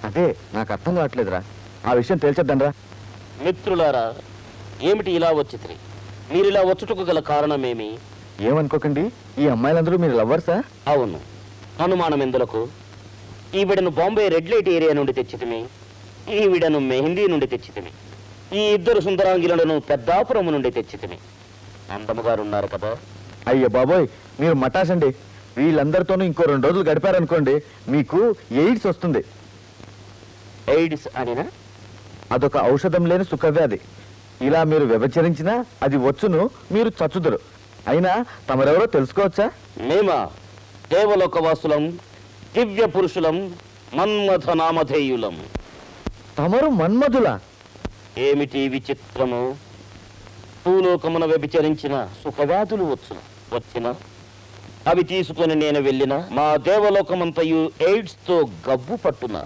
అదే నాకు అర్థం కావట్లేదురా, ఆ విషయం తేల్చేద్దాంరా. మిత్రులారా, ఏమిటి ఇలా వచ్చింది? మీరు ఇలా వచ్చుటకు గల కారణమేమి? ఏమనుకోకండి, ఈ అమ్మాయిలందరూ మీరు లవ్వర్సా? అవును. అనుమానం ఎందులకు? ఈవిడను బాంబే రెడ్ లైట్ ఏరియా నుండి తెచ్చితిమి, ఈవిడను మెహిందీ నుండి తెచ్చితిమి, ఈ ఇద్దరు సుందరాంగిలను పెద్దాపురం నుండి తెచ్చితిమి. అందముగారున్నారు కదా. అయ్య బాబోయ్, మీరు మటాసండి. వీళ్ళందరితోనూ ఇంకో 2 రోజులు గడిపారనుకోండి, మీకు ఎయిడ్స్ వస్తుంది. ఎయిడ్స్ అనినా? అదొక ఔషధం లేని సుఖవ్యాధి. ఇలా మీరు వ్యభిచరించినా అది వచ్చును, మీరు చచ్చుదురు. అయినా తమరెవరో తెలుసుకోవచ్చా? మేమా దేవలోకవాసులం, దివ్య పురుషులం, మన్మథ నామధేయులం. తమరు మన్మధులా? ఏమిటి విచిత్రము? భూలోకమున వ్యభిచరించిన సుఖవ్యాధులు వచ్చిన అవి తీసుకొని నేను వెళ్ళిన మా దేవలోకమంతయు ఎయిడ్స్ తో గబ్బు పట్టున.